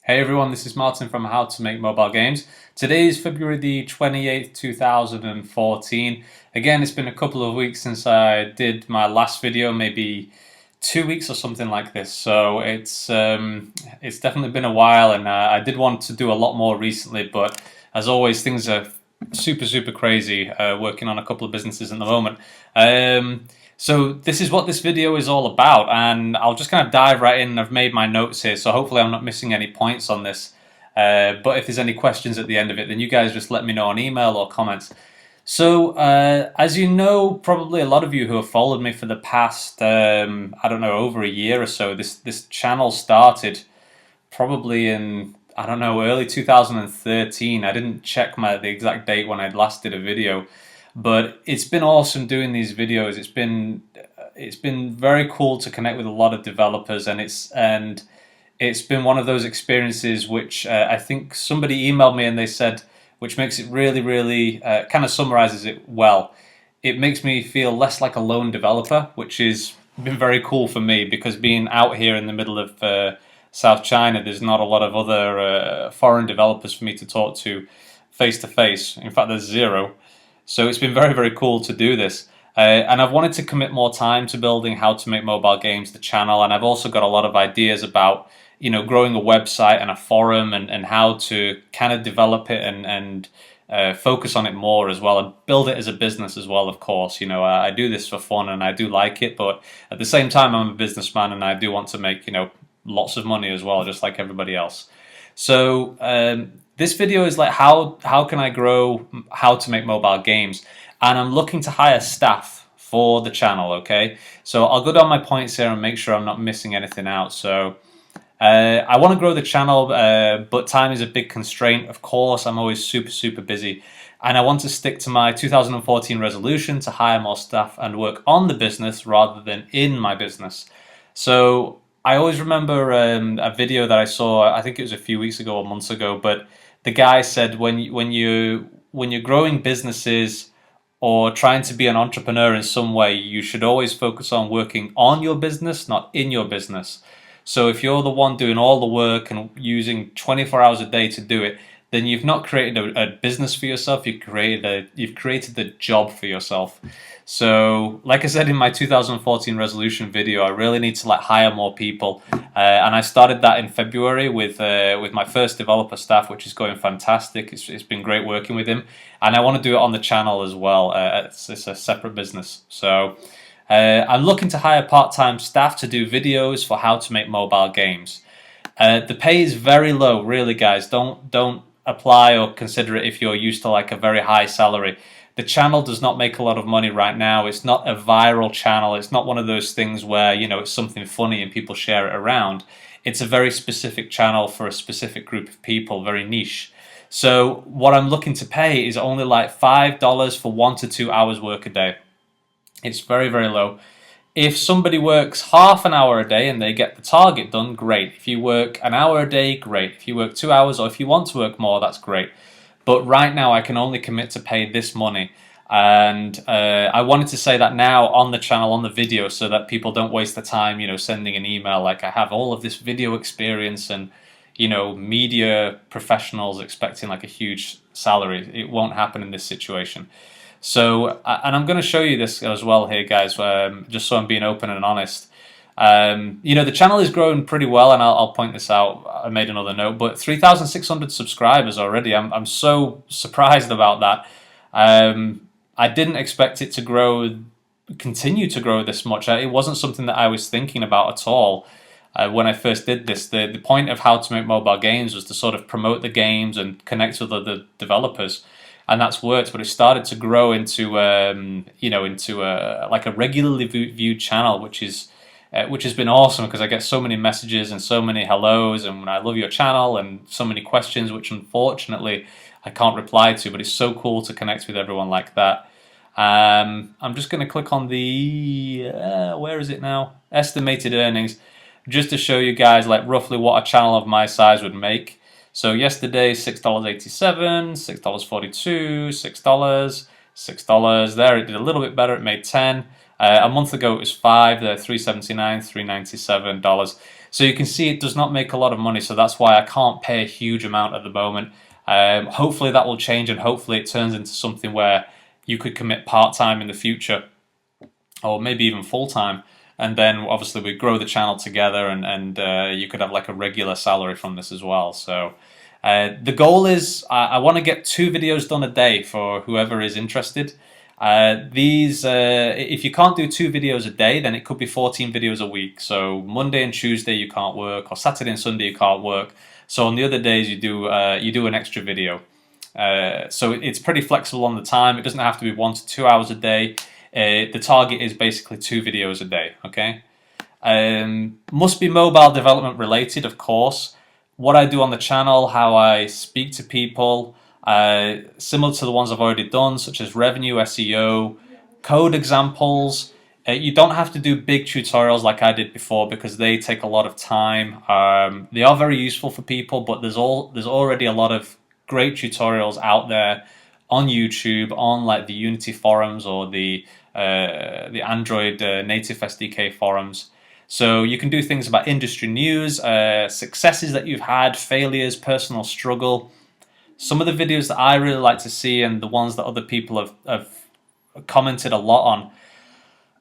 Hey everyone, this is Martin from How to Make Mobile Games. Today is February the 28th, 2014. Again, it's been a couple of weeks since I did my last video, maybe 2 weeks or something like this. So it's definitely been a while, and I did want to do a lot more recently, but as always, things are super crazy, working on a couple of businesses at the moment. So this is what this video is all about, and I'll just kind of dive right in. I've made my notes here, so hopefully I'm not missing any points on this. But if there's any questions at the end of it, then you guys just let me know on email or comments. So, as you know, probably a lot of you who have followed me for the past, I don't know, over a year or so, this channel started probably in, I don't know, early 2013. I didn't check the exact date when I last did a video, but it's been awesome doing these videos. It's been very cool to connect with a lot of developers, and it's been one of those experiences which I think somebody emailed me and they said, which makes it really kind of summarizes it well. It makes me feel less like a lone developer, which has been very cool for me, because being out here in the middle of South China, there's not a lot of other foreign developers for me to talk to face to face. In fact, there's zero. So it's been very cool to do this. And I've wanted to commit more time to building How to Make Mobile Games, the channel, and I've also got a lot of ideas about, growing a website and a forum, and how to kind of develop it and focus on it more as well, and build it as a business as well, of course. I do this for fun and I do like it, but at the same time I'm a businessman and I do want to make, lots of money as well, just like everybody else. So this video is like how can I grow How to Make Mobile Games, and I'm looking to hire staff for the channel. Okay, so I'll go down my points here and make sure I'm not missing anything out. So I want to grow the channel, but time is a big constraint. Of course, I'm always super busy, and I want to stick to my 2014 resolution to hire more staff and work on the business rather than in my business. So I always remember a video that I saw, I think it was a few weeks ago or months ago, but the guy said when you're growing businesses or trying to be an entrepreneur in some way, you should always focus on working on your business, not in your business. So if you're the one doing all the work and using 24 hours a day to do it, then you've not created a business for yourself. You've created a job for yourself. So, like I said in my 2014 resolution video, I really need to hire more people, and I started that in February with my first developer staff, which is going fantastic. It's been great working with him, and I want to do it on the channel as well. It's a separate business, so I'm looking to hire part-time staff to do videos for How to Make Mobile Games. The pay is very low, really, guys. Don't apply or consider it if you're used to a very high salary. The channel does not make a lot of money right now. It's not a viral channel. It's not one of those things where, it's something funny and people share it around. It's a very specific channel for a specific group of people, very niche. So what I'm looking to pay is only $5 for 1 to 2 hours work a day. It's very low. If somebody works half an hour a day and they get the target done, great. If you work an hour a day, great. If you work 2 hours, or if you want to work more, that's great. But right now I can only commit to pay this money, and I wanted to say that now on the channel, on the video, so that people don't waste the time, sending an email like I have all of this video experience and, media professionals expecting a huge salary. It won't happen in this situation. So, and I'm going to show you this as well here, guys, just so I'm being open and honest. The channel is growing pretty well, and I'll point this out. I made another note, but 3,600 subscribers already. I'm so surprised about that. I didn't expect it to continue to grow this much. It wasn't something that I was thinking about at all when I first did this. The point of How to Make Mobile Games was to sort of promote the games and connect with other developers. And that's worked, but it started to grow into a regularly viewed channel, which has been awesome, because I get so many messages and so many hellos, and I love your channel, and so many questions, which unfortunately I can't reply to, but it's so cool to connect with everyone like that. I'm just going to click on the where is it now? Estimated earnings, just to show you guys roughly what a channel of my size would make. So yesterday, $6.87, $6.42, $6, $6. There, it did a little bit better. It made 10. A month ago, it was $5. $3.79, $3.97. So you can see it does not make a lot of money, so that's why I can't pay a huge amount at the moment. Hopefully that will change, and hopefully it turns into something where you could commit part-time in the future, or maybe even full-time, and then obviously we grow the channel together, and you could have like a regular salary from this as well. So the goal is I want to get 2 videos done a day for whoever is interested. If you can't do 2 videos a day, then it could be 14 videos a week. So Monday and Tuesday you can't work, or Saturday and Sunday you can't work. So on the other days you do an extra video. So it's pretty flexible on the time. It doesn't have to be 1 to 2 hours a day. The target is basically 2 videos a day. Okay. Must be mobile development related, of course. What I do on the channel, how I speak to people, similar to the ones I've already done, such as revenue, SEO, code examples. You don't have to do big tutorials like I did before, because they take a lot of time. They are very useful for people, but there's already a lot of great tutorials out there on YouTube, on like the Unity forums or the Android native SDK forums. So you can do things about industry news, successes that you've had, failures, personal struggle. Some of the videos that I really like to see, and the ones that other people have commented a lot on,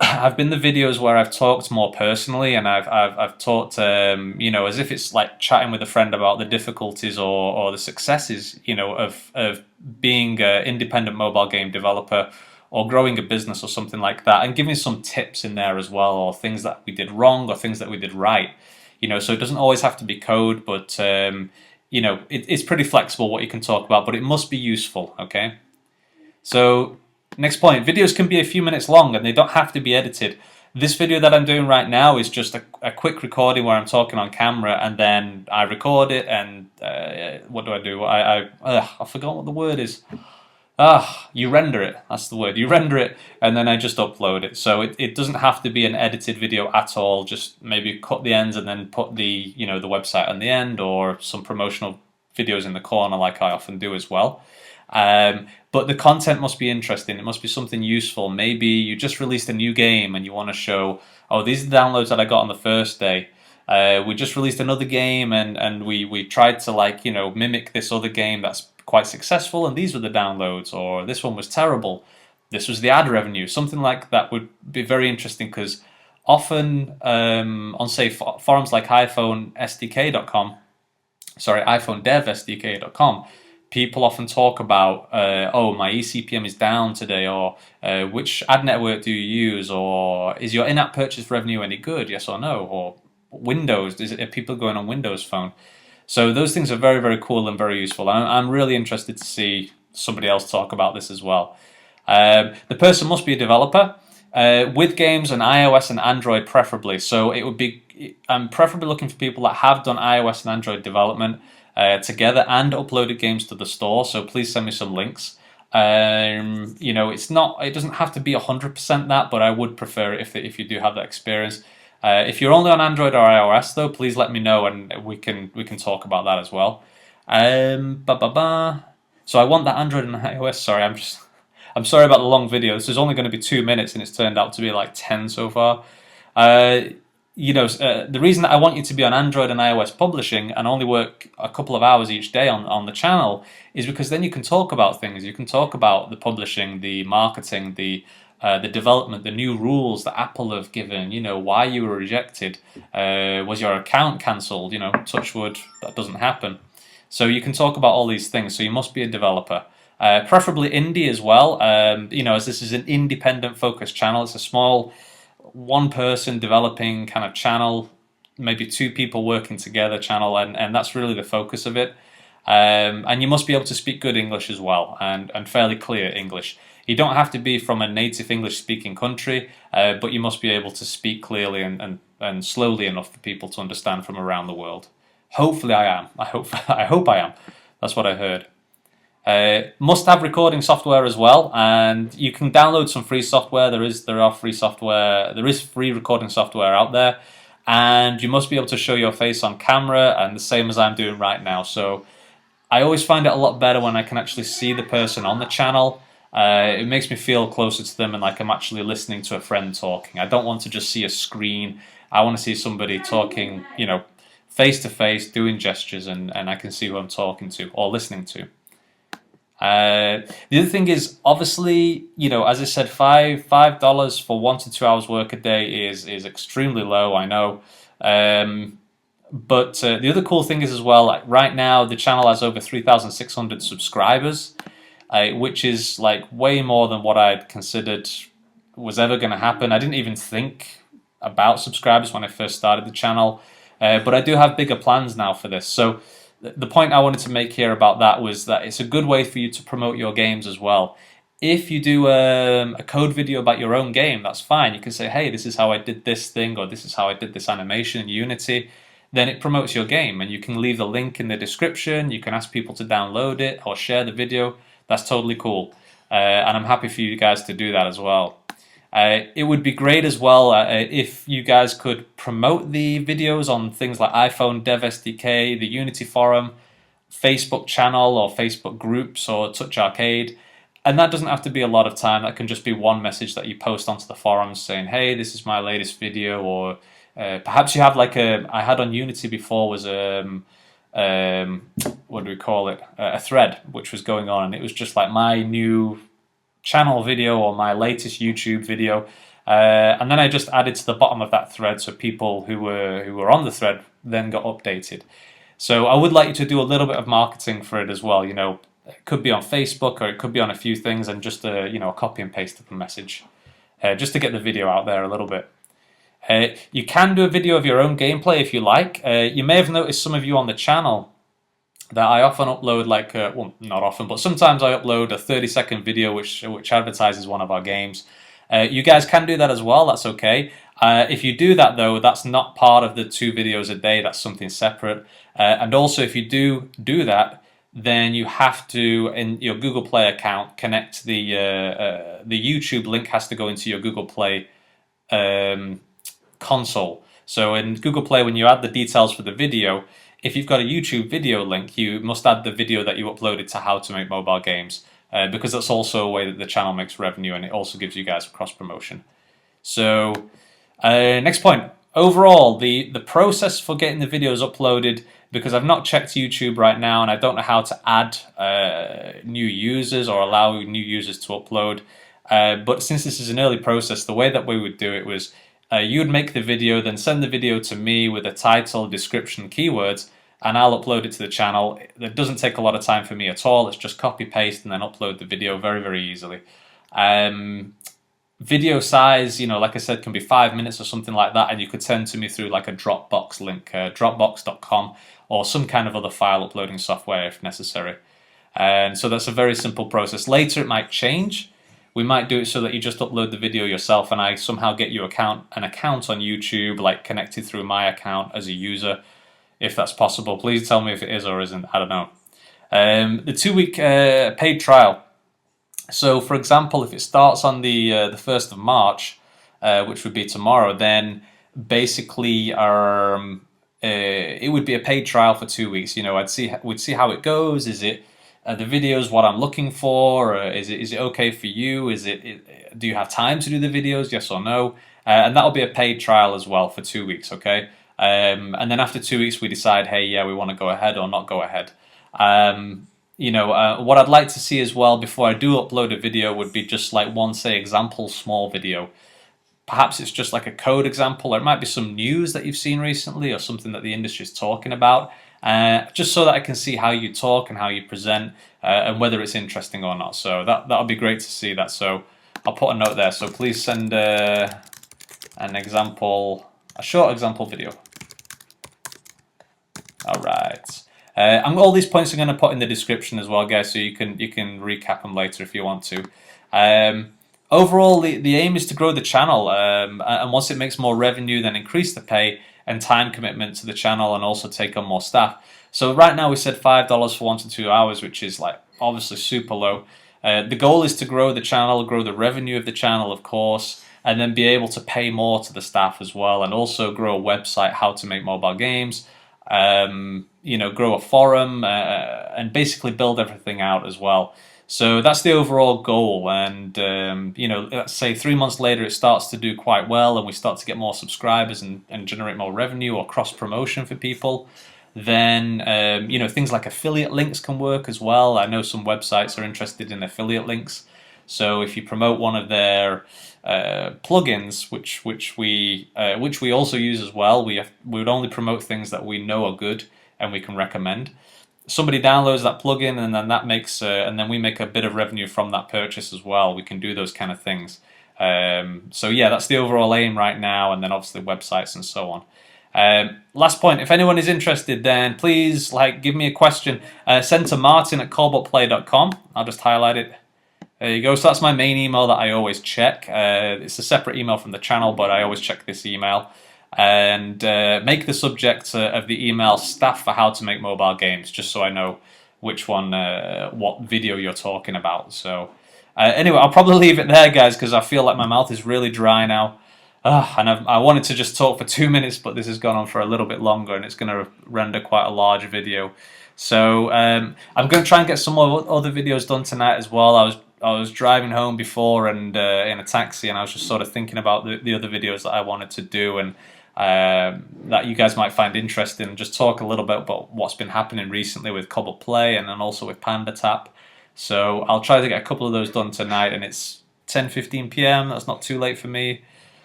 have been the videos where I've talked more personally, and I've talked as if it's like chatting with a friend about the difficulties or the successes of being an independent mobile game developer, or growing a business or something like that, and giving some tips in there as well, or things that we did wrong or things that we did right. So it doesn't always have to be code, but it's pretty flexible what you can talk about, but it must be useful. Okay. So next point, videos can be a few minutes long and they don't have to be edited. This video that I'm doing right now is just a quick recording where I'm talking on camera, and then I record it, and what do? I forgot what the word is. You render it. That's the word. You render it, and then I just upload it. So it doesn't have to be an edited video at all. Just maybe cut the ends and then put the the website on the end, or some promotional videos in the corner, like I often do as well. But the content must be interesting. It must be something useful. Maybe you just released a new game and you want to show, oh, these are the downloads that I got on the first day. We just released another game, and we tried to mimic this other game that's quite successful, and these were the downloads. Or this one was terrible, this was the ad revenue. Something like that would be very interesting, because often on say forums like iPhonedevSDK.com, people often talk about, oh, my eCPM is down today, or which ad network do you use, or is your in-app purchase revenue any good, yes or no, or Windows, are people going on Windows Phone? So those things are very, very cool and very useful. I'm really interested to see somebody else talk about this as well. The person must be a developer with games on iOS and Android preferably. So it would be, I'm preferably looking for people that have done iOS and Android development together and uploaded games to the store. So please send me some links. It doesn't have to be 100% that, but I would prefer it if you do have that experience. If you're only on Android or iOS, though, please let me know, and we can talk about that as well. So I want that Android and iOS. Sorry, I'm sorry about the long video. This is only going to be 2 minutes, and it's turned out to be like 10 so far. The reason that I want you to be on Android and iOS publishing and only work a couple of hours each day on the channel is because then you can talk about things. You can talk about the publishing, the marketing, the development, the new rules that Apple have given, why you were rejected, was your account cancelled, touch wood, that doesn't happen. So you can talk about all these things, so you must be a developer. Preferably indie as well, as this is an independent focused channel. It's a small one-person developing kind of channel, maybe 2 people working together channel, and that's really the focus of it. And you must be able to speak good English as well, and fairly clear English. You don't have to be from a native English-speaking country, but you must be able to speak clearly and slowly enough for people to understand from around the world. Hopefully I am. I hope I am. That's what I heard. Must have recording software as well, and you can download some free software. There is free recording software out there, and you must be able to show your face on camera, and the same as I'm doing right now. So I always find it a lot better when I can actually see the person on the channel. It makes me feel closer to them, and like I'm actually listening to a friend talking. I don't want to just see a screen I want to see somebody talking, face to face, doing gestures, and I can see who I'm talking to or listening to. The other thing is, obviously, as I said, $5 for 1 to 2 hours work a day is extremely low. I know, but the other cool thing is as well. Like right now, the channel has over 3,600 subscribers, which is like way more than what I'd considered was ever going to happen. I didn't even think about subscribers when I first started the channel, but I do have bigger plans now for this. So the point I wanted to make here about that was that it's a good way for you to promote your games as well. If you do a code video about your own game, that's fine. You can say, hey, this is how I did this thing, or this is how I did this animation in Unity. Then it promotes your game, and you can leave the link in the description. You can ask people to download it or share the video. That's totally cool. And I'm happy for you guys to do that as well. It would be great as well if you guys could promote the videos on things like iPhone Dev SDK, the Unity forum, Facebook channel or Facebook groups or Touch Arcade. And that doesn't have to be a lot of time. That can just be one message that you post onto the forums saying, hey, this is my latest video. Or perhaps you have like I had on Unity before was what do we call it? A thread which was going on. And it was just like my new channel video or my latest YouTube video, and then I just added to the bottom of that thread so people who were on the thread then got updated. So I would like you to do a little bit of marketing for it as well. It could be on Facebook or it could be on a few things, and just a copy and paste of the message, just to get the video out there a little bit. You can do a video of your own gameplay if you like. You may have noticed, some of you on the channel, that I often upload well, not often, but sometimes I upload a 30-second video which advertises one of our games. You guys can do that as well, that's okay. If you do that though, that's not part of the 2 videos a day, that's something separate. And also if you do that, then you have to, in your Google Play account, connect the YouTube link has to go into your Google Play console. So in Google Play, when you add the details for the video, if you've got a YouTube video link, you must add the video that you uploaded to How to Make Mobile Games, because that's also a way that the channel makes revenue, and it also gives you guys cross promotion. So next point, overall, the process for getting the videos uploaded, because I've not checked YouTube right now and I don't know how to add new users or allow new users to upload, but since this is an early process, the way that we would do it was you would make the video, then send the video to me with a title, description, keywords, and I'll upload it to the channel. It doesn't take a lot of time for me at all. It's just copy, paste, and then upload the video very, very easily. Video size, like I said, can be 5 minutes or something like that, and you could send to me through like a Dropbox link, dropbox.com, or some kind of other file uploading software if necessary. And so that's a very simple process. Later it might change. We might do it so that you just upload the video yourself and I somehow get you an account on YouTube, like connected through my account as a user, if that's possible. Please tell me if it is or isn't, I don't know. The 2-week paid trial. So for example, if it starts on the 1st of March, which would be tomorrow, then basically it would be a paid trial for 2 weeks. We'd see how it goes. Is it the videos what I'm looking for? Or is it okay for you? Do you have time to do the videos? Yes or no? And that'll be a paid trial as well for 2 weeks. Okay. And then after 2 weeks, we decide, hey, yeah, we want to go ahead or not go ahead. What I'd like to see as well before I do upload a video would be just like one, say, example small video. Perhaps it's just like a code example, or it might be some news that you've seen recently or something that the industry is talking about, just so that I can see how you talk and how you present and whether it's interesting or not. So that'll be great to see that. So I'll put a note there. So please send a short example video. All right. And all these points I'm going to put in the description as well, guys, so you can recap them later if you want to. Overall, the aim is to grow the channel, and once it makes more revenue, then increase the pay and time commitment to the channel, and also take on more staff. So right now we said $5 for 1 to 2 hours, which is like obviously super low. The goal is to grow the channel, grow the revenue of the channel, of course, and then be able to pay more to the staff as well, and also grow a website, How to Make Mobile Games. grow a forum, and basically build everything out as well. So that's the overall goal. And let's say 3 months later, it starts to do quite well, and we start to get more subscribers and generate more revenue or cross promotion for people. Then things like affiliate links can work as well. I know some websites are interested in affiliate links. So if you promote one of their plugins, which we also use as well, we would only promote things that we know are good and we can recommend. Somebody downloads that plugin, and then that makes and then we make a bit of revenue from that purchase as well. We can do those kind of things. So yeah, that's the overall aim right now, and then obviously websites and so on. Last point, if anyone is interested, then please give me a question. Send to martin@corbotplay.com. I'll just highlight it. There you go. So that's my main email that I always check. It's a separate email from the channel, but I always check this email. And make the subject of the email "staff for how to make mobile games," just so I know which one, what video you're talking about. So anyway, I'll probably leave it there, guys, because I feel like my mouth is really dry now. And I wanted to just talk for 2 minutes, but this has gone on for a little bit longer, and it's going to render quite a large video. So I'm going to try and get some more other videos done tonight as well. I was driving home before and in a taxi, and I was just sort of thinking about the other videos that I wanted to do, and that you guys might find interesting, and just talk a little bit about what's been happening recently with Cobalt Play and then also with PandaTap. So I'll try to get a couple of those done tonight, and it's 10:15 p.m. That's not too late for me.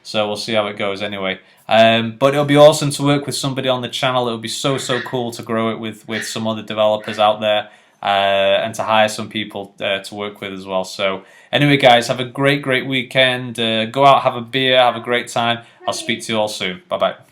So we'll see how it goes anyway. But it'll be awesome to work with somebody on the channel. It would be so cool to grow it with some other developers out there, and to hire some people to work with as well. So anyway, guys, have a great weekend. Go out, have a beer, have a great time. I'll speak to you all soon. Bye-bye.